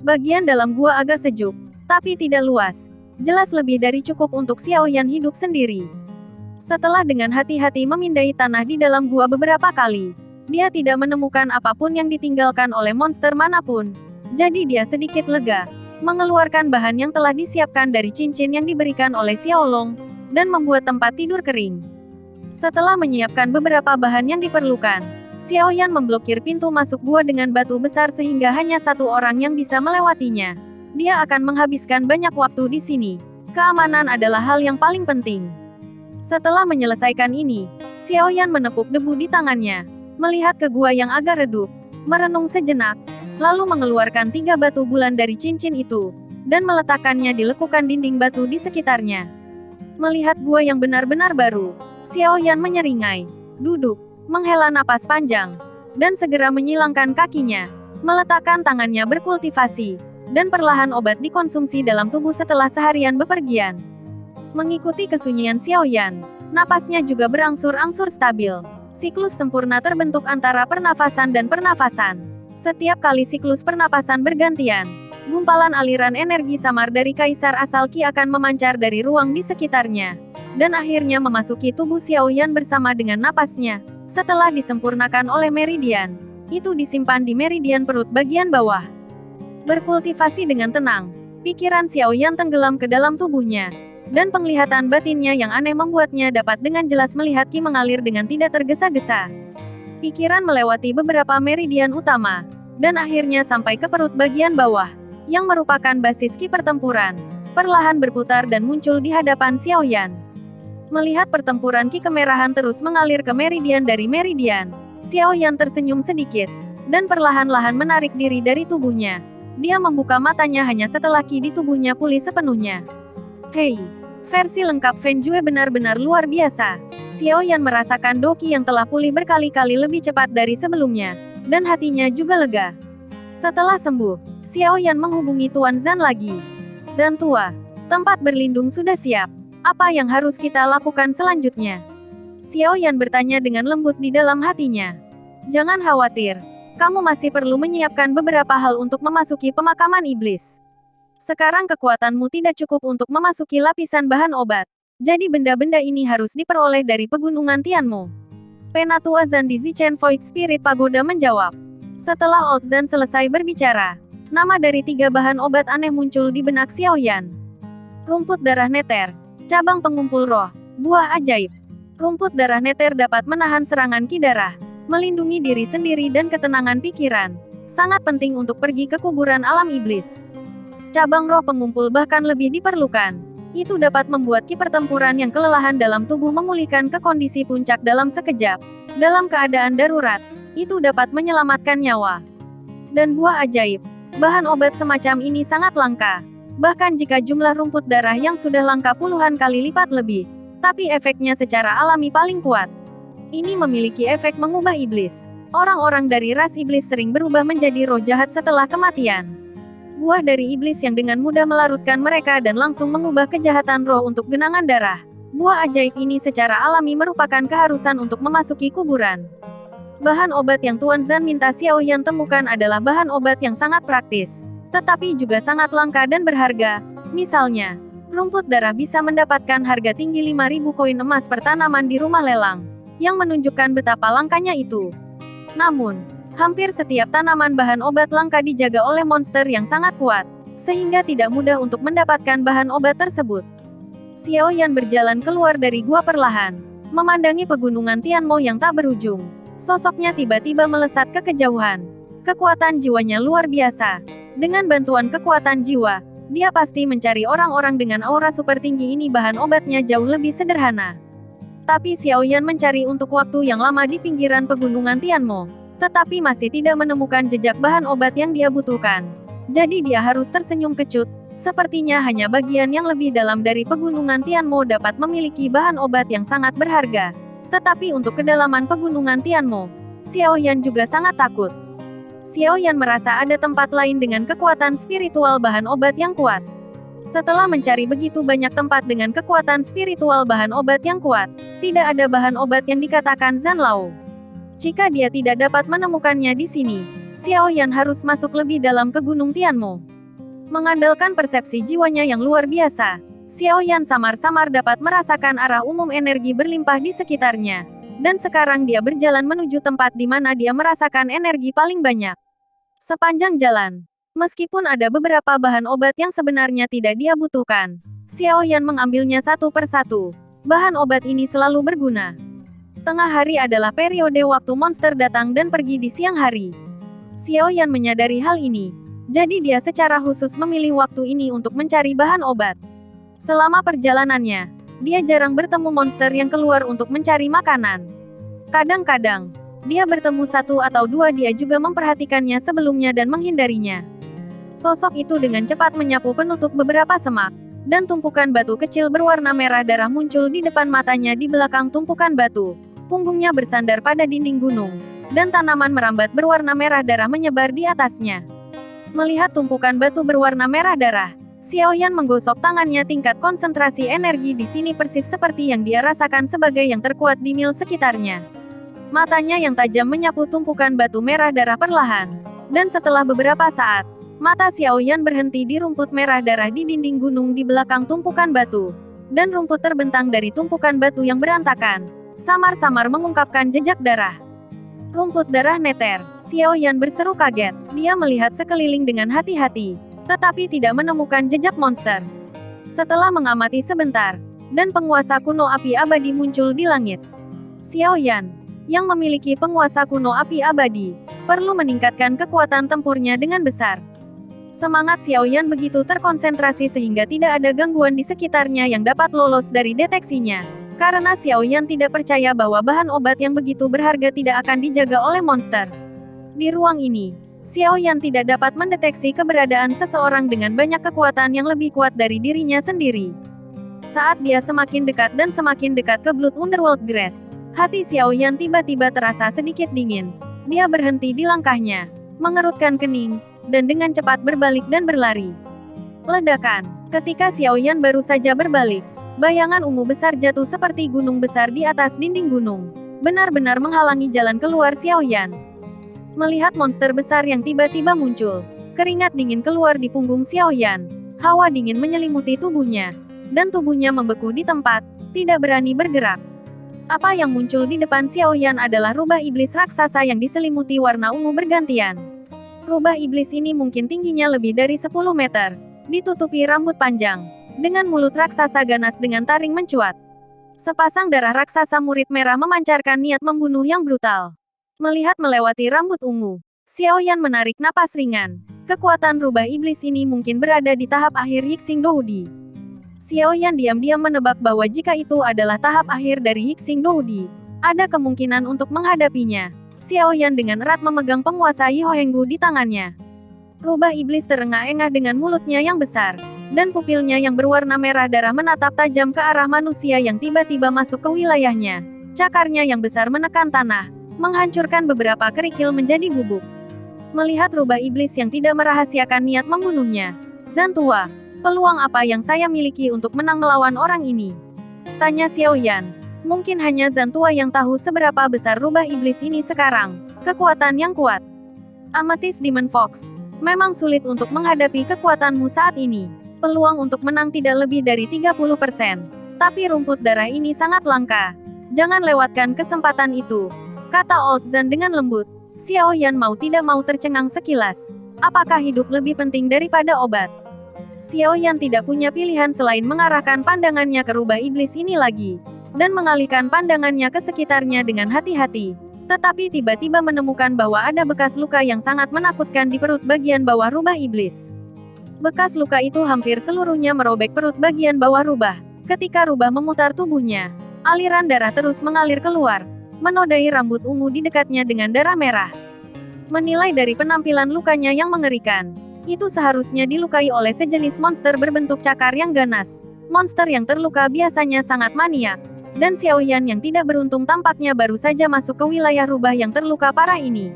Bagian dalam gua agak sejuk, tapi tidak luas. Jelas lebih dari cukup untuk Xiao Yan hidup sendiri. Setelah dengan hati-hati memindai tanah di dalam gua beberapa kali, dia tidak menemukan apapun yang ditinggalkan oleh monster manapun. Jadi dia sedikit lega, mengeluarkan bahan yang telah disiapkan dari cincin yang diberikan oleh Xiao Long, dan membuat tempat tidur kering. Setelah menyiapkan beberapa bahan yang diperlukan, Xiao Yan memblokir pintu masuk gua dengan batu besar sehingga hanya satu orang yang bisa melewatinya. Dia akan menghabiskan banyak waktu di sini. Keamanan adalah hal yang paling penting. Setelah menyelesaikan ini, Xiao Yan menepuk debu di tangannya, melihat ke gua yang agak redup, merenung sejenak, lalu mengeluarkan 3 batu bulan dari cincin itu, dan meletakkannya di lekukan dinding batu di sekitarnya. Melihat gua yang benar-benar baru, Xiao Yan menyeringai, duduk, menghela napas panjang, dan segera menyilangkan kakinya, meletakkan tangannya berkultivasi, dan perlahan obat dikonsumsi dalam tubuh setelah seharian bepergian. Mengikuti kesunyian Xiao Yan, napasnya juga berangsur-angsur stabil. Siklus sempurna terbentuk antara pernafasan dan pernafasan. Setiap kali siklus pernapasan bergantian, gumpalan aliran energi samar dari kaisar asal Qi akan memancar dari ruang di sekitarnya, dan akhirnya memasuki tubuh Xiao Yan bersama dengan napasnya. Setelah disempurnakan oleh meridian, itu disimpan di meridian perut bagian bawah. Berkultivasi dengan tenang, pikiran Xiao Yan tenggelam ke dalam tubuhnya, dan penglihatan batinnya yang aneh membuatnya dapat dengan jelas melihat Qi mengalir dengan tidak tergesa-gesa. Pikiran melewati beberapa meridian utama, dan akhirnya sampai ke perut bagian bawah, yang merupakan basis Qi pertempuran, perlahan berputar dan muncul di hadapan Xiao Yan. Melihat pertempuran Qi kemerahan terus mengalir ke meridian dari meridian, Xiao Yan tersenyum sedikit, dan perlahan-lahan menarik diri dari tubuhnya. Dia membuka matanya hanya setelah Qi di tubuhnya pulih sepenuhnya. Hei, versi lengkap Feng Jue benar-benar luar biasa. Xiao Yan merasakan Doqi yang telah pulih berkali-kali lebih cepat dari sebelumnya, dan hatinya juga lega. Setelah sembuh, Xiao Yan menghubungi Tuan Zan lagi. Zan tua, tempat berlindung sudah siap. Apa yang harus kita lakukan selanjutnya? Xiao Yan bertanya dengan lembut di dalam hatinya. Jangan khawatir, kamu masih perlu menyiapkan beberapa hal untuk memasuki pemakaman iblis. Sekarang kekuatanmu tidak cukup untuk memasuki lapisan bahan obat. Jadi benda-benda ini harus diperoleh dari pegunungan Tianmo. Penatua Zan di Zichen Void Spirit Pagoda menjawab. Setelah Old Zan selesai berbicara, nama dari 3 bahan obat aneh muncul di benak Xiao Yan. Rumput darah neter, cabang pengumpul roh, buah ajaib. Rumput darah neter dapat menahan serangan Qi darah, melindungi diri sendiri dan ketenangan pikiran. Sangat penting untuk pergi ke kuburan alam iblis. Cabang roh pengumpul bahkan lebih diperlukan. Itu dapat membuat Qi pertempuran yang kelelahan dalam tubuh memulihkan ke kondisi puncak dalam sekejap. Dalam keadaan darurat, itu dapat menyelamatkan nyawa. Dan buah ajaib, bahan obat semacam ini sangat langka. Bahkan jika jumlah rumput darah yang sudah langka puluhan kali lipat lebih, tapi efeknya secara alami paling kuat. Ini memiliki efek mengubah iblis. Orang-orang dari ras iblis sering berubah menjadi roh jahat setelah kematian. Buah dari iblis yang dengan mudah melarutkan mereka dan langsung mengubah kejahatan roh untuk genangan darah. Buah ajaib ini secara alami merupakan keharusan untuk memasuki kuburan. Bahan obat yang Tuan Zan minta Xiao Yan temukan adalah bahan obat yang sangat praktis, tetapi juga sangat langka dan berharga. Misalnya, rumput darah bisa mendapatkan harga tinggi 5.000 koin emas per tanaman di rumah lelang, yang menunjukkan betapa langkanya itu. Namun, hampir setiap tanaman bahan obat langka dijaga oleh monster yang sangat kuat, sehingga tidak mudah untuk mendapatkan bahan obat tersebut. Xiao Yan berjalan keluar dari gua perlahan, memandangi pegunungan Tianmo yang tak berujung. Sosoknya tiba-tiba melesat ke kejauhan. Kekuatan jiwanya luar biasa. Dengan bantuan kekuatan jiwa, dia pasti mencari orang-orang dengan aura super tinggi ini. Bahan obatnya jauh lebih sederhana. Tapi Xiao Yan mencari untuk waktu yang lama di pinggiran pegunungan Tianmo, tetapi masih tidak menemukan jejak bahan obat yang dia butuhkan. Jadi dia harus tersenyum kecut. Sepertinya hanya bagian yang lebih dalam dari pegunungan Tianmo dapat memiliki bahan obat yang sangat berharga. Tetapi untuk kedalaman pegunungan Tianmo, Xiao Yan juga sangat takut. Xiao Yan merasa ada tempat lain dengan kekuatan spiritual bahan obat yang kuat. Setelah mencari begitu banyak tempat dengan kekuatan spiritual bahan obat yang kuat, tidak ada bahan obat yang dikatakan Zan Lao. Jika dia tidak dapat menemukannya di sini, Xiao Yan harus masuk lebih dalam ke Gunung Tianmo. Mengandalkan persepsi jiwanya yang luar biasa, Xiaoyan samar-samar dapat merasakan arah umum energi berlimpah di sekitarnya. Dan sekarang dia berjalan menuju tempat di mana dia merasakan energi paling banyak. Sepanjang jalan, meskipun ada beberapa bahan obat yang sebenarnya tidak dia butuhkan, Xiaoyan mengambilnya satu persatu. Bahan obat ini selalu berguna. Tengah hari adalah periode waktu monster datang dan pergi di siang hari. Xiaoyan menyadari hal ini. Jadi dia secara khusus memilih waktu ini untuk mencari bahan obat. Selama perjalanannya, dia jarang bertemu monster yang keluar untuk mencari makanan. Kadang-kadang, dia bertemu satu atau dua, dia juga memperhatikannya sebelumnya dan menghindarinya. Sosok itu dengan cepat menyapu penutup beberapa semak, dan tumpukan batu kecil berwarna merah darah muncul di depan matanya di belakang tumpukan batu. Punggungnya bersandar pada dinding gunung, dan tanaman merambat berwarna merah darah menyebar di atasnya. Melihat tumpukan batu berwarna merah darah, Xiaoyan menggosok tangannya. Tingkat konsentrasi energi di sini persis seperti yang dia rasakan sebagai yang terkuat di mil sekitarnya. Matanya yang tajam menyapu tumpukan batu merah darah perlahan. Dan setelah beberapa saat, mata Xiaoyan berhenti di rumput merah darah di dinding gunung di belakang tumpukan batu. Dan rumput terbentang dari tumpukan batu yang berantakan, samar-samar mengungkapkan jejak darah. Rumput darah neter. Xiaoyan berseru kaget. Dia melihat sekeliling dengan hati-hati, tetapi tidak menemukan jejak monster. Setelah mengamati sebentar, dan penguasa kuno api abadi muncul di langit. Xiaoyan, yang memiliki penguasa kuno api abadi, perlu meningkatkan kekuatan tempurnya dengan besar. Semangat Xiaoyan begitu terkonsentrasi sehingga tidak ada gangguan di sekitarnya yang dapat lolos dari deteksinya. Karena Xiaoyan tidak percaya bahwa bahan obat yang begitu berharga tidak akan dijaga oleh monster. Di ruang ini, Xiaoyan tidak dapat mendeteksi keberadaan seseorang dengan banyak kekuatan yang lebih kuat dari dirinya sendiri. Saat dia semakin dekat dan semakin dekat ke Blood Underworld Grass, hati Xiaoyan tiba-tiba terasa sedikit dingin. Dia berhenti di langkahnya, mengerutkan kening, dan dengan cepat berbalik dan berlari. Ledakan. Ketika Xiaoyan baru saja berbalik, bayangan ungu besar jatuh seperti gunung besar di atas dinding gunung, benar-benar menghalangi jalan keluar Xiaoyan. Melihat monster besar yang tiba-tiba muncul, keringat dingin keluar di punggung Xiaoyan. Hawa dingin menyelimuti tubuhnya, dan tubuhnya membeku di tempat, tidak berani bergerak. Apa yang muncul di depan Xiaoyan adalah rubah iblis raksasa yang diselimuti warna ungu bergantian. Rubah iblis ini mungkin tingginya lebih dari 10 meter, ditutupi rambut panjang, dengan mulut raksasa ganas dengan taring mencuat. Sepasang darah raksasa murid merah memancarkan niat membunuh yang brutal. Melihat melewati rambut ungu, Xiaoyan menarik napas ringan. Kekuatan rubah iblis ini mungkin berada di tahap akhir Yixing Doudi. Xiaoyan diam-diam menebak bahwa jika itu adalah tahap akhir dari Yixing Doudi, ada kemungkinan untuk menghadapinya. Xiaoyan dengan erat memegang penguasa Yihoenggu di tangannya. Rubah iblis terengah-engah dengan mulutnya yang besar, dan pupilnya yang berwarna merah darah menatap tajam ke arah manusia yang tiba-tiba masuk ke wilayahnya. Cakarnya yang besar menekan tanah, menghancurkan beberapa kerikil menjadi bubuk. Melihat rubah iblis yang tidak merahasiakan niat membunuhnya, Zantua, peluang apa yang saya miliki untuk menang melawan orang ini? Tanya Xiaoyan. Mungkin hanya Zantua yang tahu seberapa besar rubah iblis ini sekarang. Kekuatan yang kuat. Amethyst Demon Fox. Memang sulit untuk menghadapi kekuatanmu saat ini. Peluang untuk menang tidak lebih dari 30%. Tapi rumput darah ini sangat langka. Jangan lewatkan kesempatan itu, kata Old Zan dengan lembut. Xiaoyan mau tidak mau tercengang sekilas. Apakah hidup lebih penting daripada obat? Xiaoyan tidak punya pilihan selain mengarahkan pandangannya ke rubah iblis ini lagi, dan mengalihkan pandangannya ke sekitarnya dengan hati-hati. Tetapi tiba-tiba menemukan bahwa ada bekas luka yang sangat menakutkan di perut bagian bawah rubah iblis. Bekas luka itu hampir seluruhnya merobek perut bagian bawah rubah. Ketika rubah memutar tubuhnya, aliran darah terus mengalir keluar, menodai rambut ungu di dekatnya dengan darah merah. Menilai dari penampilan lukanya yang mengerikan, itu seharusnya dilukai oleh sejenis monster berbentuk cakar yang ganas. Monster yang terluka biasanya sangat maniak, dan Xiaoyan yang tidak beruntung tampaknya baru saja masuk ke wilayah rubah yang terluka parah ini.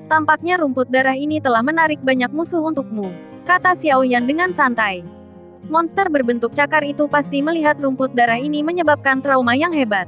Tampaknya rumput darah ini telah menarik banyak musuh untukmu, kata Xiaoyan dengan santai. Monster berbentuk cakar itu pasti melihat rumput darah ini menyebabkan trauma yang hebat.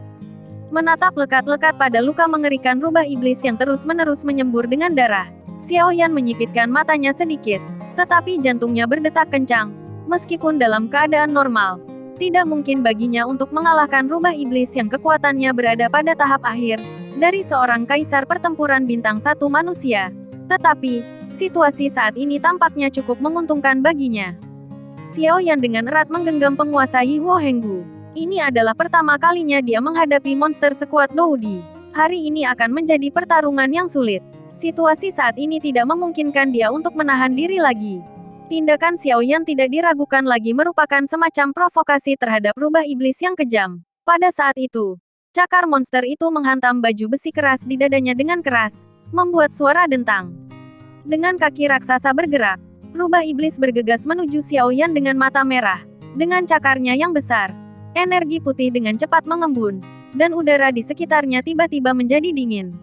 Menatap lekat-lekat pada luka mengerikan rubah iblis yang terus-menerus menyembur dengan darah, Xiaoyan menyipitkan matanya sedikit. Tetapi jantungnya berdetak kencang. Meskipun dalam keadaan normal, tidak mungkin baginya untuk mengalahkan rubah iblis yang kekuatannya berada pada tahap akhir dari seorang kaisar pertempuran bintang satu manusia. Tetapi, situasi saat ini tampaknya cukup menguntungkan baginya. Xiao Yan dengan erat menggenggam penguasa Yi Huo Henggu. Ini adalah pertama kalinya dia menghadapi monster sekuat Doudi. Hari ini akan menjadi pertarungan yang sulit. Situasi saat ini tidak memungkinkan dia untuk menahan diri lagi. Tindakan Xiao Yan tidak diragukan lagi merupakan semacam provokasi terhadap rubah iblis yang kejam. Pada saat itu, cakar monster itu menghantam baju besi keras di dadanya dengan keras, membuat suara dentang. Dengan kaki raksasa bergerak, rubah iblis bergegas menuju Xiao Yan dengan mata merah. Dengan cakarnya yang besar, energi putih dengan cepat mengembun, dan udara di sekitarnya tiba-tiba menjadi dingin.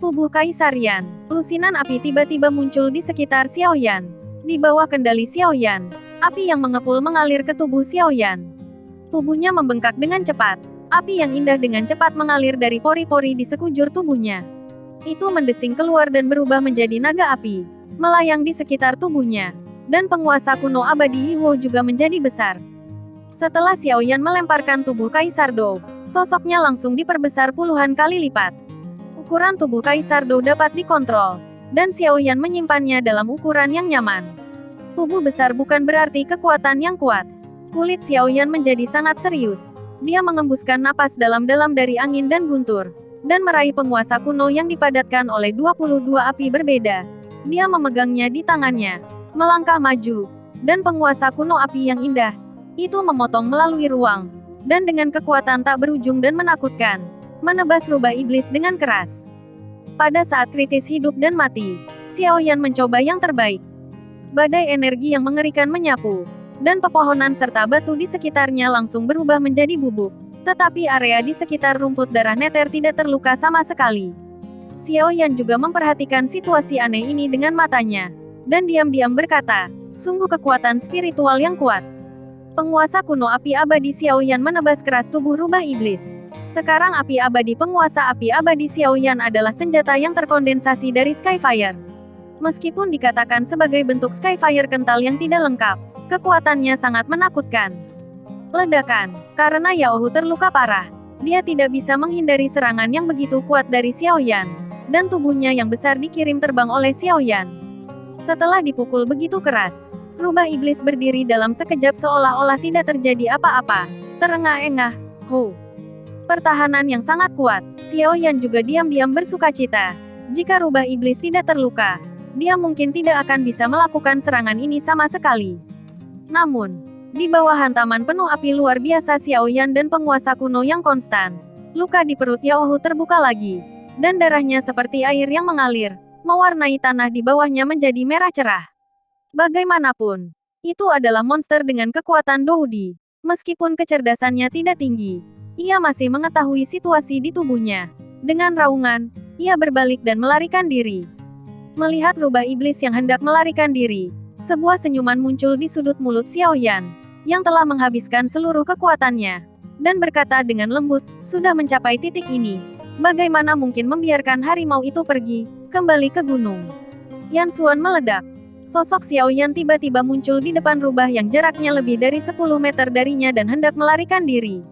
Tubuh Kaisar Yan, lusinan api tiba-tiba muncul di sekitar Xiao Yan. Di bawah kendali Xiao Yan, api yang mengepul mengalir ke tubuh Xiao Yan. Tubuhnya membengkak dengan cepat. Api yang indah dengan cepat mengalir dari pori-pori di sekujur tubuhnya. Itu mendesing keluar dan berubah menjadi naga api, melayang di sekitar tubuhnya. Dan penguasa kuno abadi Yi Huo juga menjadi besar. Setelah Xiao Yan melemparkan tubuh Kaisar Dou, sosoknya langsung diperbesar puluhan kali lipat. Ukuran tubuh Kaisar Dou dapat dikontrol, dan Xiao Yan menyimpannya dalam ukuran yang nyaman. Tubuh besar bukan berarti kekuatan yang kuat. Kulit Xiao Yan menjadi sangat serius. Dia mengembuskan napas dalam-dalam dari angin dan guntur, dan meraih penguasa kuno yang dipadatkan oleh 22 api berbeda. Dia memegangnya di tangannya, melangkah maju, dan penguasa kuno api yang indah itu memotong melalui ruang, dan dengan kekuatan tak berujung dan menakutkan, menebas rubah iblis dengan keras. Pada saat kritis hidup dan mati, Xiao Yan mencoba yang terbaik. Badai energi yang mengerikan menyapu, dan pepohonan serta batu di sekitarnya langsung berubah menjadi bubuk. Tetapi area di sekitar rumput darah neter tidak terluka sama sekali. Xiao Yan juga memperhatikan situasi aneh ini dengan matanya, dan diam-diam berkata, sungguh kekuatan spiritual yang kuat. Penguasa kuno api abadi Xiao Yan menebas keras tubuh rubah iblis. Sekarang api abadi penguasa api abadi Xiao Yan adalah senjata yang terkondensasi dari Skyfire. Meskipun dikatakan sebagai bentuk Skyfire kental yang tidak lengkap, kekuatannya sangat menakutkan. Ledakan, karena Yao Hu terluka parah. Dia tidak bisa menghindari serangan yang begitu kuat dari Xiao Yan, dan tubuhnya yang besar dikirim terbang oleh Xiao Yan. Setelah dipukul begitu keras, rubah iblis berdiri dalam sekejap seolah-olah tidak terjadi apa-apa. Terengah-engah, Hu. Pertahanan yang sangat kuat. Xiao Yan juga diam-diam bersukacita. Jika rubah iblis tidak terluka, dia mungkin tidak akan bisa melakukan serangan ini sama sekali. Namun, di bawah hantaman penuh api luar biasa Xiao Yan dan penguasa kuno yang konstan, luka di perut Yao Hu terbuka lagi, dan darahnya seperti air yang mengalir, mewarnai tanah di bawahnya menjadi merah cerah. Bagaimanapun, itu adalah monster dengan kekuatan Doudi. Meskipun kecerdasannya tidak tinggi, ia masih mengetahui situasi di tubuhnya. Dengan raungan, ia berbalik dan melarikan diri. Melihat rubah iblis yang hendak melarikan diri, sebuah senyuman muncul di sudut mulut Xiao Yan, yang telah menghabiskan seluruh kekuatannya, dan berkata dengan lembut, sudah mencapai titik ini, bagaimana mungkin membiarkan harimau itu pergi, kembali ke gunung. Yan Xuan meledak. Sosok Xiao Yan tiba-tiba muncul di depan rubah yang jaraknya lebih dari 10 meter darinya dan hendak melarikan diri.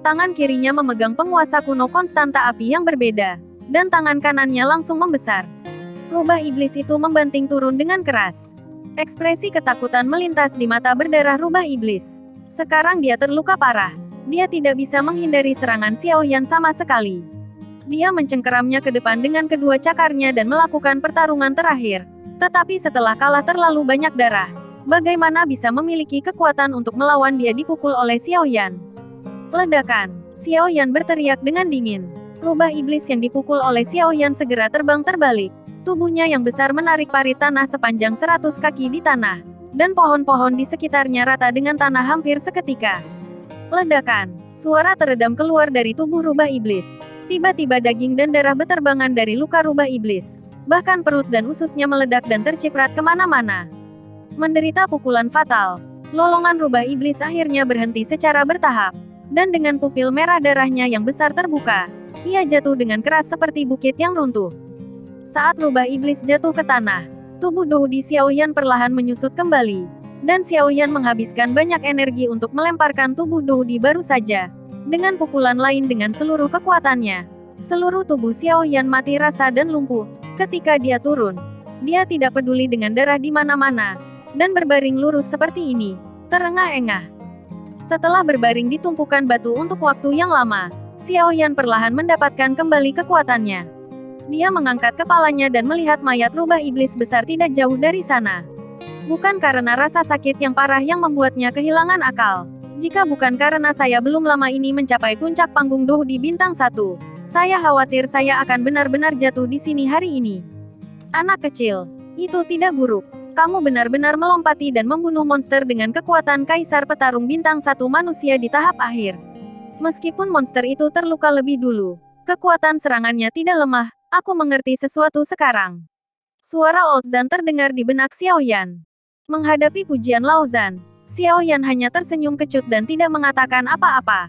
Tangan kirinya memegang penguasa kuno konstanta api yang berbeda, dan tangan kanannya langsung membesar. Rubah iblis itu membanting turun dengan keras. Ekspresi ketakutan melintas di mata berdarah rubah iblis. Sekarang dia terluka parah. Dia tidak bisa menghindari serangan Xiao Yan sama sekali. Dia mencengkeramnya ke depan dengan kedua cakarnya dan melakukan pertarungan terakhir. Tetapi setelah kalah terlalu banyak darah, bagaimana bisa memiliki kekuatan untuk melawan dia dipukul oleh Xiao Yan? Ledakan. Xiao Yan berteriak dengan dingin. Rubah iblis yang dipukul oleh Xiao Yan segera terbang terbalik. Tubuhnya yang besar menarik parit tanah sepanjang 100 kaki di tanah, dan pohon-pohon di sekitarnya rata dengan tanah hampir seketika. Ledakan. Suara teredam keluar dari tubuh rubah iblis. Tiba-tiba daging dan darah beterbangan dari luka rubah iblis. Bahkan perut dan ususnya meledak dan terciprat kemana-mana. Menderita pukulan fatal, lolongan rubah iblis akhirnya berhenti secara bertahap. Dan dengan pupil merah darahnya yang besar terbuka, ia jatuh dengan keras seperti bukit yang runtuh. Saat rubah iblis jatuh ke tanah, Tubuh Doudi Xiaoyan perlahan menyusut kembali. Dan Xiaoyan menghabiskan banyak energi untuk melemparkan tubuh Doudi baru saja. Dengan pukulan lain dengan seluruh kekuatannya. Seluruh tubuh Xiaoyan mati rasa dan lumpuh. Ketika dia turun, dia tidak peduli dengan darah di mana-mana. Dan berbaring lurus seperti ini. Terengah-engah. Setelah berbaring di tumpukan batu untuk waktu yang lama, Xiaoyan perlahan mendapatkan kembali kekuatannya. Dia mengangkat kepalanya dan melihat mayat rubah iblis besar tidak jauh dari sana. Bukan karena rasa sakit yang parah yang membuatnya kehilangan akal. Jika bukan karena saya belum lama ini mencapai puncak panggung Doudi Bintang 1, saya khawatir saya akan benar-benar jatuh di sini hari ini. Anak kecil, itu tidak buruk. Kamu benar-benar melompati dan membunuh monster dengan kekuatan Kaisar Petarung Bintang 1 manusia di tahap akhir. Meskipun monster itu terluka lebih dulu, kekuatan serangannya tidak lemah. Aku mengerti sesuatu sekarang. Suara Old Zan terdengar di benak Xiaoyan. Menghadapi pujian Lao Zan, Xiaoyan hanya tersenyum kecut dan tidak mengatakan apa-apa.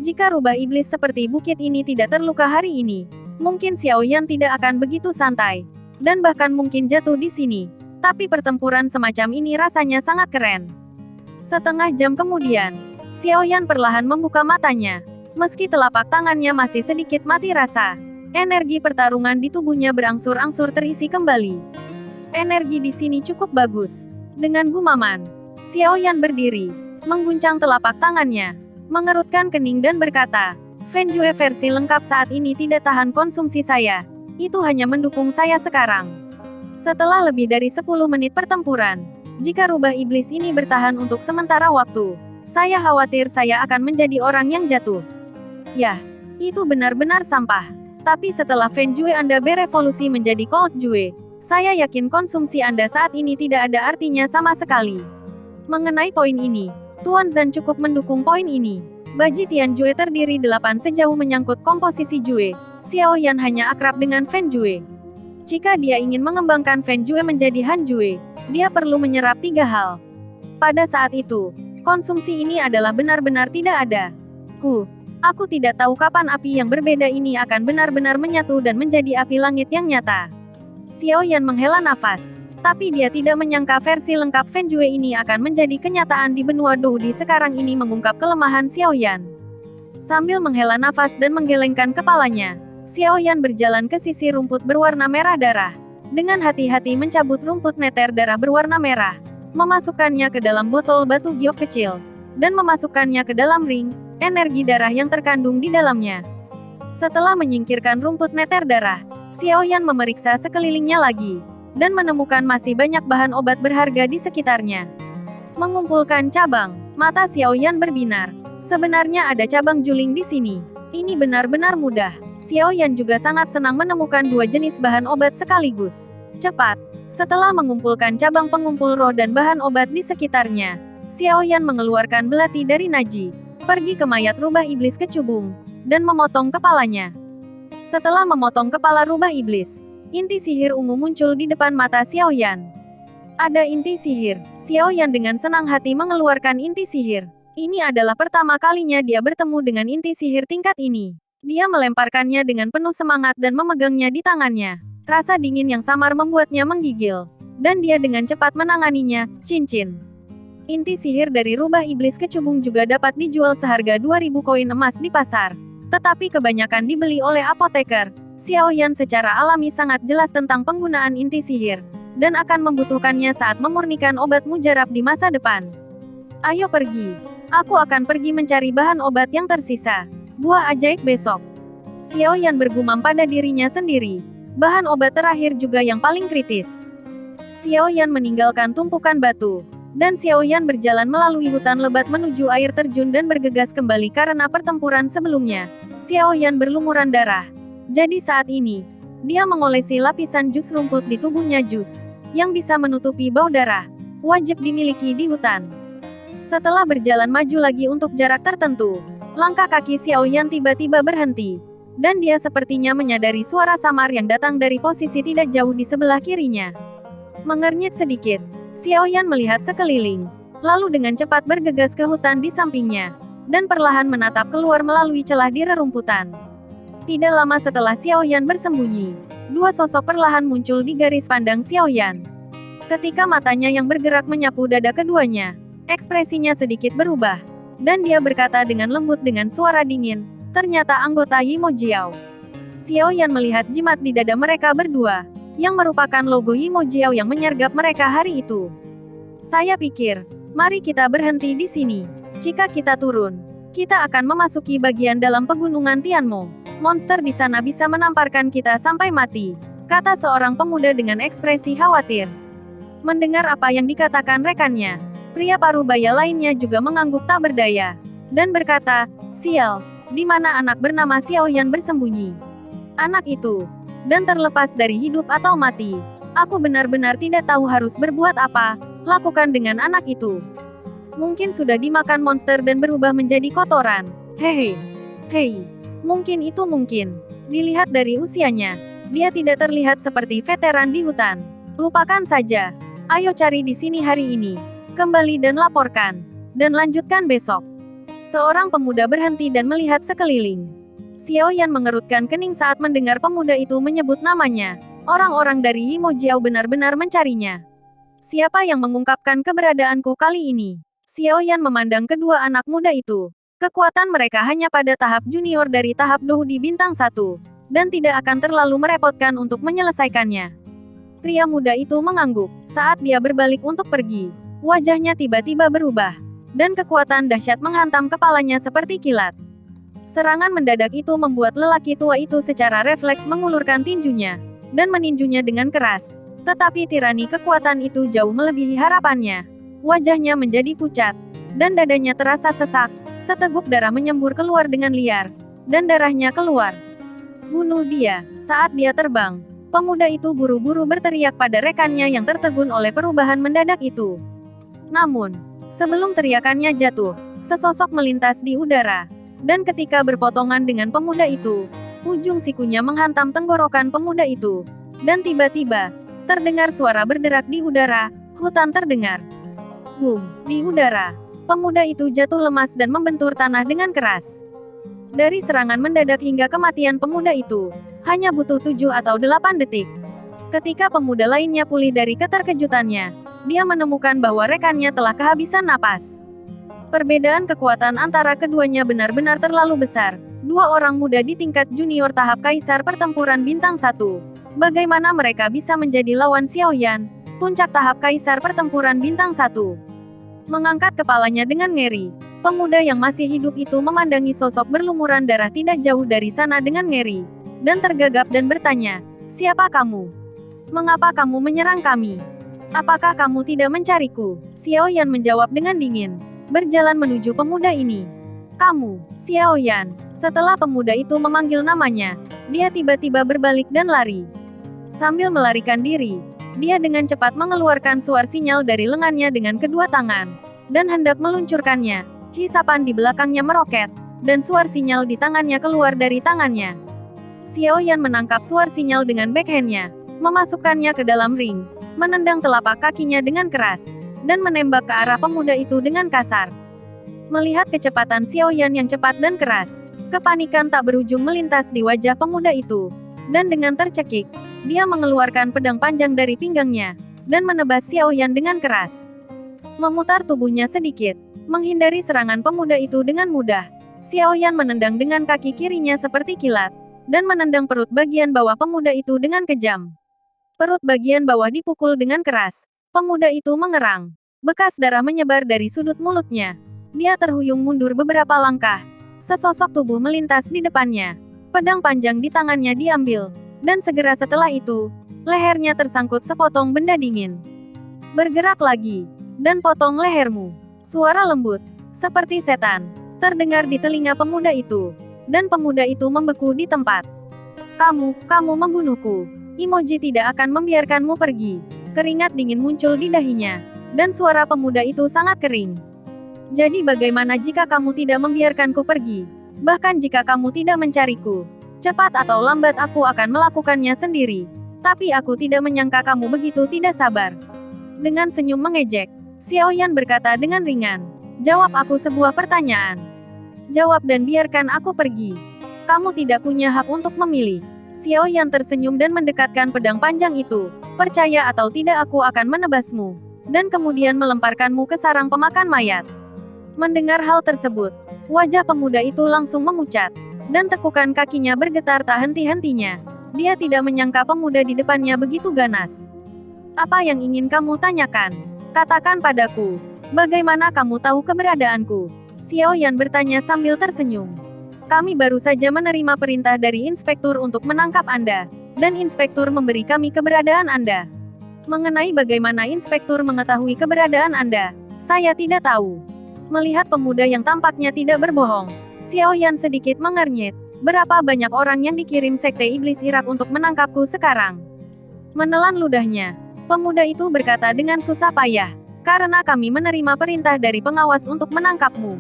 Jika rubah iblis seperti bukit ini tidak terluka hari ini, mungkin Xiaoyan tidak akan begitu santai. Dan bahkan mungkin jatuh di sini. Tapi pertempuran semacam ini rasanya sangat keren. Setengah jam kemudian, Xiaoyan perlahan membuka matanya. Meski telapak tangannya masih sedikit mati rasa, energi pertarungan di tubuhnya berangsur-angsur terisi kembali. Energi di sini cukup bagus. Dengan gumaman, Xiaoyan berdiri, mengguncang telapak tangannya, mengerutkan kening dan berkata, Fenjue versi lengkap saat ini tidak tahan konsumsi saya. Itu hanya mendukung saya sekarang. Setelah lebih dari 10 menit pertempuran, jika rubah iblis ini bertahan untuk sementara waktu, saya khawatir saya akan menjadi orang yang jatuh. Yah, itu benar-benar sampah. Tapi setelah Fenjue Anda berevolusi menjadi Cold Jue, saya yakin konsumsi Anda saat ini tidak ada artinya sama sekali. Mengenai poin ini, Tuan Zan cukup mendukung poin ini. Baji Tian Jue terdiri 8 sejauh menyangkut komposisi Jue. Xiaoyan hanya akrab dengan Fenjue. Jika dia ingin mengembangkan Fenjue menjadi Han Jue, dia perlu menyerap 3 hal. Pada saat itu, konsumsi ini adalah benar-benar tidak ada. Aku tidak tahu kapan api yang berbeda ini akan benar-benar menyatu dan menjadi api langit yang nyata. Xiaoyan menghela nafas, tapi dia tidak menyangka versi lengkap Fenjue ini akan menjadi kenyataan di benua Doudi sekarang ini mengungkap kelemahan Xiaoyan. Sambil menghela nafas dan menggelengkan kepalanya, Xiaoyan berjalan ke sisi rumput berwarna merah darah. Dengan hati-hati mencabut rumput neter darah berwarna merah, memasukkannya ke dalam botol batu giok kecil, dan memasukkannya ke dalam ring energi darah yang terkandung di dalamnya. Setelah menyingkirkan rumput neter darah, Xiaoyan memeriksa sekelilingnya lagi, dan menemukan masih banyak bahan obat berharga di sekitarnya. Mengumpulkan cabang, mata Xiaoyan berbinar. Sebenarnya ada cabang juling di sini. Ini benar-benar mudah. Xiaoyan juga sangat senang menemukan 2 jenis bahan obat sekaligus. Cepat. Setelah mengumpulkan cabang pengumpul roh dan bahan obat di sekitarnya, Xiaoyan mengeluarkan belati dari Naji, pergi ke mayat rubah iblis kecubung, dan memotong kepalanya. Setelah memotong kepala rubah iblis, inti sihir ungu muncul di depan mata Xiaoyan. Ada inti sihir. Xiaoyan dengan senang hati mengeluarkan inti sihir. Ini adalah pertama kalinya dia bertemu dengan inti sihir tingkat ini. Dia melemparkannya dengan penuh semangat dan memegangnya di tangannya. Rasa dingin yang samar membuatnya menggigil. Dan dia dengan cepat menanganinya, cincin. Inti sihir dari rubah iblis kecubung juga dapat dijual seharga 2000 koin emas di pasar. Tetapi kebanyakan dibeli oleh apoteker. Xiaoyan secara alami sangat jelas tentang penggunaan inti sihir, dan akan membutuhkannya saat memurnikan obat mujarab di masa depan. Ayo pergi. Aku akan pergi mencari bahan obat yang tersisa. Buah ajaib besok. Xiaoyan bergumam pada dirinya sendiri. Bahan obat terakhir juga yang paling kritis. Xiaoyan meninggalkan tumpukan batu. Dan Xiaoyan berjalan melalui hutan lebat menuju air terjun dan bergegas kembali karena pertempuran sebelumnya. Xiaoyan berlumuran darah. Jadi saat ini, dia mengolesi lapisan jus rumput di tubuhnya jus, yang bisa menutupi bau darah. Wajib dimiliki di hutan. Setelah berjalan maju lagi untuk jarak tertentu, langkah kaki Xiaoyan tiba-tiba berhenti. Dan dia sepertinya menyadari suara samar yang datang dari posisi tidak jauh di sebelah kirinya. Mengernyit sedikit, Xiaoyan melihat sekeliling, lalu dengan cepat bergegas ke hutan di sampingnya, dan perlahan menatap keluar melalui celah di rerumputan. Tidak lama setelah Xiaoyan bersembunyi, 2 sosok perlahan muncul di garis pandang Xiaoyan. Ketika matanya yang bergerak menyapu dada keduanya, ekspresinya sedikit berubah. Dan dia berkata dengan lembut dengan suara dingin, ternyata anggota Yimo Jiao. Xiao Yan melihat jimat di dada mereka berdua, yang merupakan logo Yimo Jiao yang menyergap mereka hari itu. Saya pikir, mari kita berhenti di sini. Jika kita turun, kita akan memasuki bagian dalam pegunungan Tianmo. Monster di sana bisa menamparkan kita sampai mati, kata seorang pemuda dengan ekspresi khawatir. Mendengar apa yang dikatakan rekannya, pria parubaya lainnya juga mengangguk tak berdaya, dan berkata, sial, di mana anak bernama Xiao Yan bersembunyi? Anak itu, dan terlepas dari hidup atau mati, aku benar-benar tidak tahu harus berbuat apa, lakukan dengan anak itu. Mungkin sudah dimakan monster dan berubah menjadi kotoran. Hehe. Hei. Mungkin itu mungkin. Dilihat dari usianya, dia tidak terlihat seperti veteran di hutan. Lupakan saja. Ayo cari di sini hari ini. Kembali dan laporkan. Dan lanjutkan besok. Seorang pemuda berhenti dan melihat sekeliling. Xiao Yan mengerutkan kening saat mendengar pemuda itu menyebut namanya. Orang-orang dari Yimo Jiao benar-benar mencarinya. Siapa yang mengungkapkan keberadaanku kali ini? Xiao Yan memandang kedua anak muda itu. Kekuatan mereka hanya pada tahap junior dari tahap Dohu di bintang 1, dan tidak akan terlalu merepotkan untuk menyelesaikannya. Pria muda itu mengangguk saat dia berbalik untuk pergi. Wajahnya tiba-tiba berubah, dan kekuatan dahsyat menghantam kepalanya seperti kilat. Serangan mendadak itu membuat lelaki tua itu secara refleks mengulurkan tinjunya, dan meninjunya dengan keras. Tetapi tirani kekuatan itu jauh melebihi harapannya. Wajahnya menjadi pucat, dan dadanya terasa sesak. Seteguk darah menyembur keluar dengan liar, dan darahnya keluar. Bunuh dia. Saat dia terbang, pemuda itu buru-buru berteriak pada rekannya yang tertegun oleh perubahan mendadak itu. Namun, sebelum teriakannya jatuh, sesosok melintas di udara. Dan ketika berpotongan dengan pemuda itu, ujung sikunya menghantam tenggorokan pemuda itu. Dan tiba-tiba, terdengar suara berderak di udara, hutan terdengar. Boom! Di udara, pemuda itu jatuh lemas dan membentur tanah dengan keras. Dari serangan mendadak hingga kematian pemuda itu, hanya butuh 7 atau 8 detik. Ketika pemuda lainnya pulih dari keterkejutannya, dia menemukan bahwa rekannya telah kehabisan napas. Perbedaan kekuatan antara keduanya benar-benar terlalu besar. Dua orang muda di tingkat junior tahap Kaisar Pertempuran Bintang 1. Bagaimana mereka bisa menjadi lawan Xiao Yan, puncak tahap Kaisar Pertempuran Bintang 1? Mengangkat kepalanya dengan ngeri, pemuda yang masih hidup itu memandangi sosok berlumuran darah tidak jauh dari sana dengan ngeri, dan tergagap dan bertanya, siapa kamu? Mengapa kamu menyerang kami? Apakah kamu tidak mencariku? Xiao Yan menjawab dengan dingin, berjalan menuju pemuda ini. Kamu, Xiao Yan. Setelah pemuda itu memanggil namanya, dia tiba-tiba berbalik dan lari. Sambil melarikan diri, dia dengan cepat mengeluarkan suar sinyal dari lengannya dengan kedua tangan, dan hendak meluncurkannya. Hisapan di belakangnya meroket, dan suar sinyal di tangannya keluar dari tangannya. Xiao Yan menangkap suar sinyal dengan backhandnya, memasukkannya ke dalam ring, menendang telapak kakinya dengan keras, dan menembak ke arah pemuda itu dengan kasar. Melihat kecepatan Xiao Yan yang cepat dan keras, kepanikan tak berujung melintas di wajah pemuda itu, dan dengan tercekik, dia mengeluarkan pedang panjang dari pinggangnya, dan menebas Xiao Yan dengan keras. Memutar tubuhnya sedikit, menghindari serangan pemuda itu dengan mudah. Xiao Yan menendang dengan kaki kirinya seperti kilat, dan menendang perut bagian bawah pemuda itu dengan kejam. Perut bagian bawah dipukul dengan keras. Pemuda itu mengerang. Bekas darah menyebar dari sudut mulutnya. Dia terhuyung mundur beberapa langkah. Sesosok tubuh melintas di depannya. Pedang panjang di tangannya diambil. Dan segera setelah itu, lehernya tersangkut sepotong benda dingin. Bergerak lagi, dan potong lehermu. Suara lembut, seperti setan, terdengar di telinga pemuda itu. Dan pemuda itu membeku di tempat. Kamu membunuhku. Imoji tidak akan membiarkanmu pergi. Keringat dingin muncul di dahinya. Dan suara pemuda itu sangat kering. Jadi bagaimana jika kamu tidak membiarkanku pergi? Bahkan jika kamu tidak mencariku. Cepat atau lambat aku akan melakukannya sendiri. Tapi aku tidak menyangka kamu begitu tidak sabar. Dengan senyum mengejek, Xiao Yan berkata dengan ringan. Jawab aku sebuah pertanyaan. Jawab dan biarkan aku pergi. Kamu tidak punya hak untuk memilih. Xiao Yan tersenyum dan mendekatkan pedang panjang itu. Percaya atau tidak aku akan menebasmu. Dan kemudian melemparkanmu ke sarang pemakan mayat. Mendengar hal tersebut, wajah pemuda itu langsung memucat. Dan tekukan kakinya bergetar tak henti-hentinya. Dia tidak menyangka pemuda di depannya begitu ganas. Apa yang ingin kamu tanyakan? Katakan padaku. Bagaimana kamu tahu keberadaanku? Xiao Yan bertanya sambil tersenyum. Kami baru saja menerima perintah dari inspektur untuk menangkap Anda. Dan inspektur memberi kami keberadaan Anda. Mengenai bagaimana inspektur mengetahui keberadaan Anda, saya tidak tahu. Melihat pemuda yang tampaknya tidak berbohong, Xiao Yan sedikit mengernyit. Berapa banyak orang yang dikirim Sekte Iblis Irak untuk menangkapku sekarang? Menelan ludahnya, pemuda itu berkata dengan susah payah, karena kami menerima perintah dari pengawas untuk menangkapmu.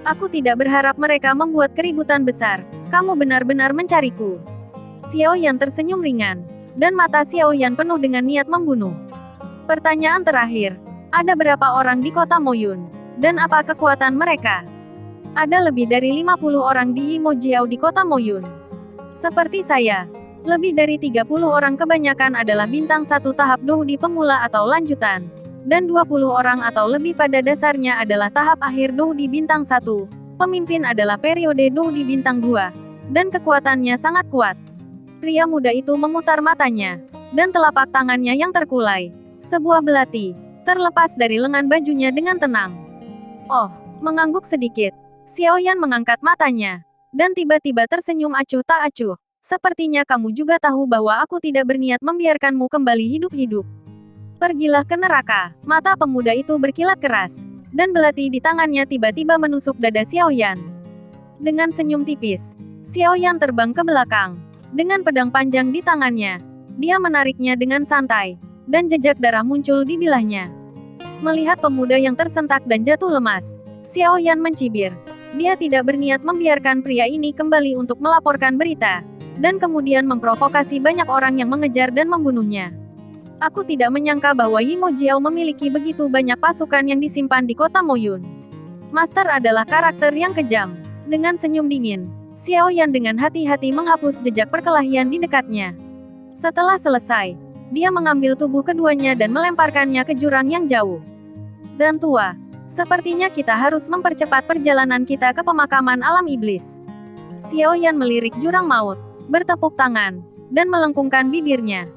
Aku tidak berharap mereka membuat keributan besar. Kamu benar-benar mencariku. Xiao Yan tersenyum ringan, dan mata Xiao Yan penuh dengan niat membunuh. Pertanyaan terakhir, ada berapa orang di kota Moyun? Dan apa kekuatan mereka? Ada lebih dari 50 orang di Yimo Jiao di kota Moyun. Seperti saya, lebih dari 30 orang kebanyakan adalah bintang 1 tahap Doudi pemula atau lanjutan. Dan 20 orang atau lebih pada dasarnya adalah tahap akhir Doudi bintang 1. Pemimpin adalah periode Doudi bintang 2. Dan kekuatannya sangat kuat. Pria muda itu memutar matanya. Dan telapak tangannya yang terkulai. Sebuah belati terlepas dari lengan bajunya dengan tenang. Oh, mengangguk sedikit. Xiao Yan mengangkat matanya. Dan tiba-tiba tersenyum acuh tak acuh. Sepertinya kamu juga tahu bahwa aku tidak berniat membiarkanmu kembali hidup-hidup. Pergilah ke neraka. Mata pemuda itu berkilat keras. Dan belati di tangannya tiba-tiba menusuk dada Xiao Yan. Dengan senyum tipis, Xiao Yan terbang ke belakang. Dengan pedang panjang di tangannya, dia menariknya dengan santai. Dan jejak darah muncul di bilahnya. Melihat pemuda yang tersentak dan jatuh lemas, Xiao Yan mencibir. Dia tidak berniat membiarkan pria ini kembali untuk melaporkan berita. Dan kemudian memprovokasi banyak orang yang mengejar dan membunuhnya. Aku tidak menyangka bahwa Yimo Jiao memiliki begitu banyak pasukan yang disimpan di kota Moyun. Master adalah karakter yang kejam. Dengan senyum dingin, Xiao Yan dengan hati-hati menghapus jejak perkelahian di dekatnya. Setelah selesai, dia mengambil tubuh keduanya dan melemparkannya ke jurang yang jauh. Zantua, sepertinya kita harus mempercepat perjalanan kita ke pemakaman alam iblis. Xiao Yan melirik jurang maut, bertepuk tangan, dan melengkungkan bibirnya.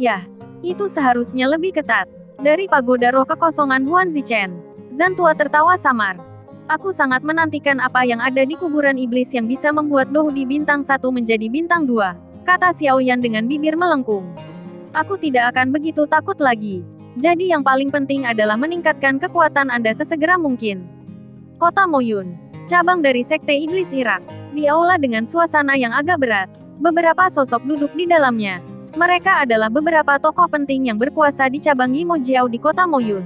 Yah. Itu seharusnya lebih ketat. Dari pagoda roh kekosongan Huan Zichen. Zantua tertawa samar. Aku sangat menantikan apa yang ada di kuburan iblis yang bisa membuat Doudi bintang 1 menjadi bintang 2, kata Xiao Yan dengan bibir melengkung. Aku tidak akan begitu takut lagi. Jadi yang paling penting adalah meningkatkan kekuatan Anda sesegera mungkin. Kota Moyun, cabang dari Sekte Iblis Irak. Di aula dengan suasana yang agak berat. Beberapa sosok duduk di dalamnya. Mereka adalah beberapa tokoh penting yang berkuasa di cabang Yimo Jiao di kota Moyun.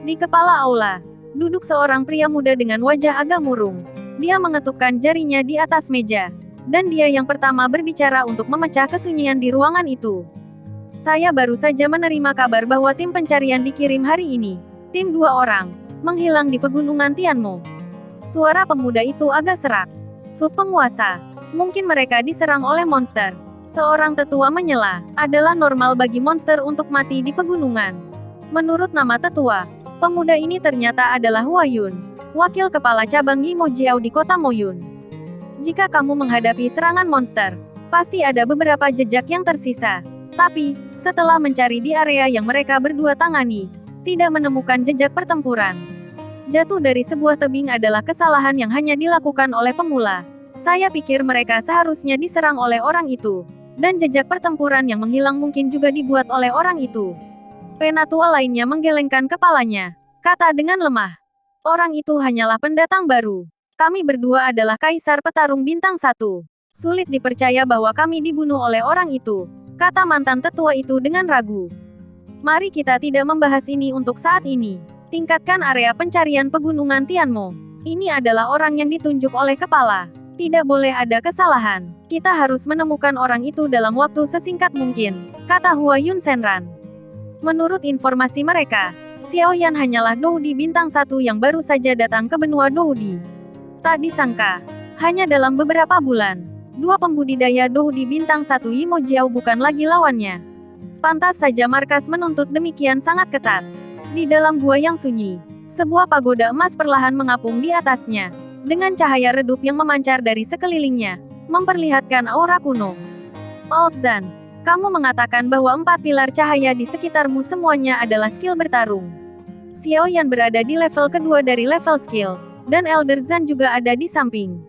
Di kepala aula, duduk seorang pria muda dengan wajah agak murung. Dia mengetukkan jarinya di atas meja. Dan dia yang pertama berbicara untuk memecah kesunyian di ruangan itu. Saya baru saja menerima kabar bahwa tim pencarian dikirim hari ini. Tim 2 orang, menghilang di pegunungan Tianmo. Suara pemuda itu agak serak. Subpenguasa, mungkin mereka diserang oleh monster. Seorang tetua menyela, adalah normal bagi monster untuk mati di pegunungan. Menurut nama tetua, pemuda ini ternyata adalah Hua Yun, wakil kepala cabang Yimo Jiao di kota Moyun. Jika kamu menghadapi serangan monster, pasti ada beberapa jejak yang tersisa. Tapi, setelah mencari di area yang mereka berdua tangani, tidak menemukan jejak pertempuran. Jatuh dari sebuah tebing adalah kesalahan yang hanya dilakukan oleh pemula. Saya pikir mereka seharusnya diserang oleh orang itu. Dan jejak pertempuran yang menghilang mungkin juga dibuat oleh orang itu. Penatua lainnya menggelengkan kepalanya. Kata dengan lemah. Orang itu hanyalah pendatang baru. Kami berdua adalah kaisar petarung bintang 1. Sulit dipercaya bahwa kami dibunuh oleh orang itu. Kata mantan tetua itu dengan ragu. Mari kita tidak membahas ini untuk saat ini. Tingkatkan area pencarian pegunungan Tianmo. Ini adalah orang yang ditunjuk oleh kepala. Tidak boleh ada kesalahan. Kita harus menemukan orang itu dalam waktu sesingkat mungkin, kata Hua Yun Senran. Menurut informasi mereka, Xiao Yan hanyalah Doudi bintang 1 yang baru saja datang ke benua Doudi. Tak disangka, hanya dalam beberapa bulan, Dua pembudidaya Dou di bintang 1 Yimo Jiao bukan lagi lawannya. Pantas saja markas menuntut demikian sangat ketat. Di dalam gua yang sunyi, sebuah pagoda emas perlahan mengapung di atasnya. Dengan cahaya redup yang memancar dari sekelilingnya, memperlihatkan aura kuno. Old Zan, kamu mengatakan bahwa 4 pilar cahaya di sekitarmu semuanya adalah skill bertarung. Xiao Yan berada di level kedua dari level skill, dan Elder Zan juga ada di samping.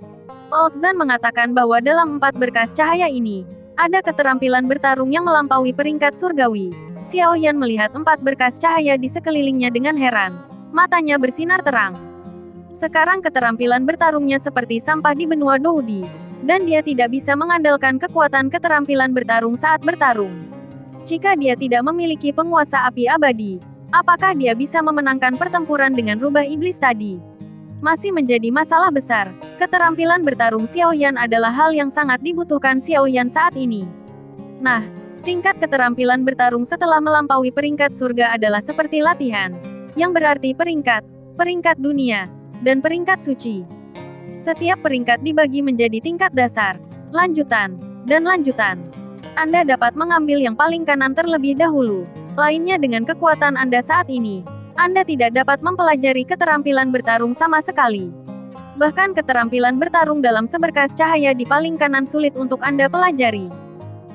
Old Zan mengatakan bahwa dalam 4 berkas cahaya ini, ada keterampilan bertarung yang melampaui peringkat surgawi. Xiao Yan melihat 4 berkas cahaya di sekelilingnya dengan heran. Matanya bersinar terang. Sekarang keterampilan bertarungnya seperti sampah di benua Doudi, dan dia tidak bisa mengandalkan kekuatan keterampilan bertarung saat bertarung. Jika dia tidak memiliki penguasa api abadi, apakah dia bisa memenangkan pertempuran dengan rubah iblis tadi? Masih menjadi masalah besar. Keterampilan bertarung Xiao Yan adalah hal yang sangat dibutuhkan Xiao Yan saat ini. Nah, tingkat keterampilan bertarung setelah melampaui peringkat surga adalah seperti latihan, yang berarti peringkat dunia, dan peringkat suci. Setiap peringkat dibagi menjadi tingkat dasar, lanjutan, dan lanjutan. Anda dapat mengambil yang paling kanan terlebih dahulu. Lainnya dengan kekuatan Anda saat ini, Anda tidak dapat mempelajari keterampilan bertarung sama sekali. Bahkan keterampilan bertarung dalam seberkas cahaya di paling kanan sulit untuk Anda pelajari.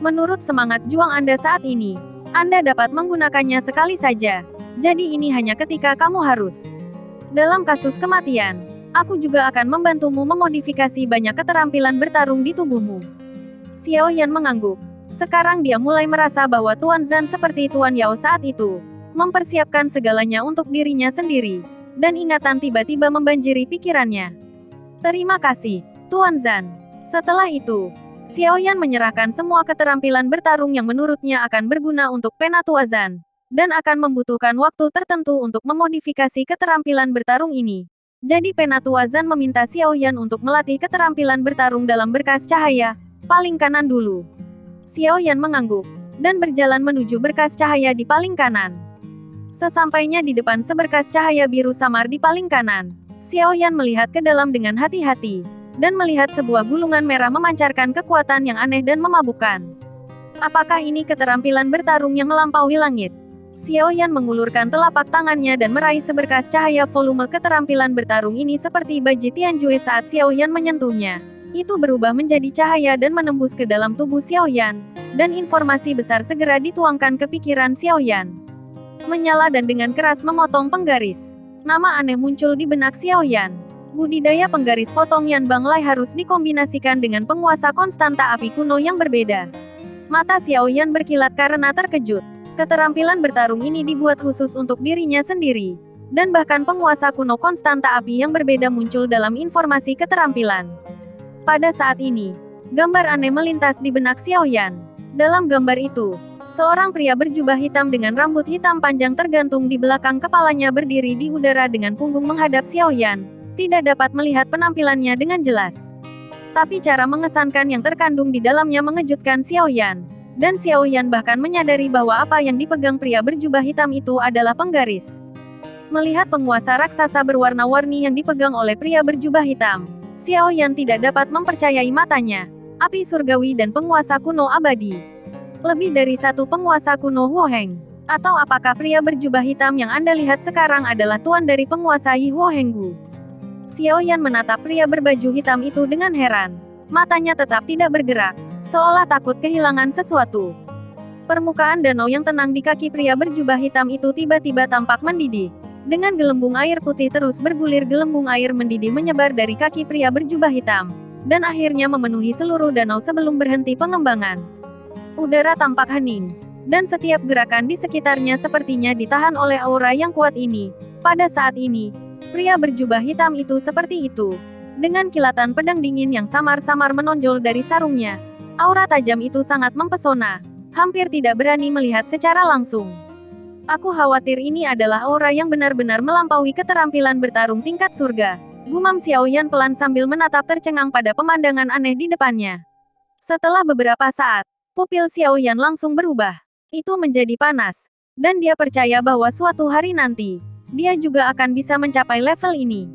Menurut semangat juang Anda saat ini, Anda dapat menggunakannya sekali saja. Jadi ini hanya ketika kamu harus. Dalam kasus kematian, aku juga akan membantumu memodifikasi banyak keterampilan bertarung di tubuhmu. Xiao Yan mengangguk. Sekarang dia mulai merasa bahwa Tuan Zan seperti Tuan Yao saat itu, mempersiapkan segalanya untuk dirinya sendiri, dan ingatan tiba-tiba membanjiri pikirannya. Terima kasih, Tuan Zan. Setelah itu, Xiao Yan menyerahkan semua keterampilan bertarung yang menurutnya akan berguna untuk Penatua Zan, dan akan membutuhkan waktu tertentu untuk memodifikasi keterampilan bertarung ini. Jadi Penatua Zan meminta Xiao Yan untuk melatih keterampilan bertarung dalam berkas cahaya, paling kanan dulu. Xiao Yan mengangguk, dan berjalan menuju berkas cahaya di paling kanan. Sesampainya di depan seberkas cahaya biru samar di paling kanan, Xiao Yan melihat ke dalam dengan hati-hati, dan melihat sebuah gulungan merah memancarkan kekuatan yang aneh dan memabukkan. Apakah ini keterampilan bertarung yang melampaui langit? Xiao Yan mengulurkan telapak tangannya dan meraih seberkas cahaya volume keterampilan bertarung ini seperti baji Tianjue saat Xiao Yan menyentuhnya. Itu berubah menjadi cahaya dan menembus ke dalam tubuh Xiao Yan, dan informasi besar segera dituangkan ke pikiran Xiao Yan. Menyala dan dengan keras memotong penggaris. Nama aneh muncul di benak Xiao Yan. Budidaya penggaris potong Yan Bang Lai harus dikombinasikan dengan penguasa konstanta api kuno yang berbeda. Mata Xiao Yan berkilat karena terkejut. Keterampilan bertarung ini dibuat khusus untuk dirinya sendiri. Dan bahkan penguasa kuno konstanta api yang berbeda muncul dalam informasi keterampilan. Pada saat ini, gambar aneh melintas di benak Xiao Yan. Dalam gambar itu, seorang pria berjubah hitam dengan rambut hitam panjang tergantung di belakang kepalanya berdiri di udara dengan punggung menghadap Xiao Yan, tidak dapat melihat penampilannya dengan jelas. Tapi cara mengesankan yang terkandung di dalamnya mengejutkan Xiao Yan. Dan Xiao Yan bahkan menyadari bahwa apa yang dipegang pria berjubah hitam itu adalah penggaris. Melihat penguasa raksasa berwarna-warni yang dipegang oleh pria berjubah hitam, Xiao Yan tidak dapat mempercayai matanya. Api surgawi dan penguasa kuno abadi. Lebih dari satu penguasa kuno Huo Heng. Atau apakah pria berjubah hitam yang Anda lihat sekarang adalah tuan dari penguasa Yi Huo Henggu? Xiao Yan menatap pria berbaju hitam itu dengan heran. Matanya tetap tidak bergerak, seolah takut kehilangan sesuatu. Permukaan danau yang tenang di kaki pria berjubah hitam itu tiba-tiba tampak mendidih. Dengan gelembung air putih terus bergulir, gelembung air mendidih menyebar dari kaki pria berjubah hitam, dan akhirnya memenuhi seluruh danau sebelum berhenti pengembangan. Udara tampak hening, dan setiap gerakan di sekitarnya sepertinya ditahan oleh aura yang kuat ini. Pada saat ini, pria berjubah hitam itu seperti itu. Dengan kilatan pedang dingin yang samar-samar menonjol dari sarungnya, aura tajam itu sangat mempesona. Hampir tidak berani melihat secara langsung. Aku khawatir ini adalah aura yang benar-benar melampaui keterampilan bertarung tingkat surga. Gumam Xiao Yan pelan sambil menatap tercengang pada pemandangan aneh di depannya. Setelah beberapa saat, pupil Xiao Yan langsung berubah. Itu menjadi panas. Dan dia percaya bahwa suatu hari nanti, dia juga akan bisa mencapai level ini.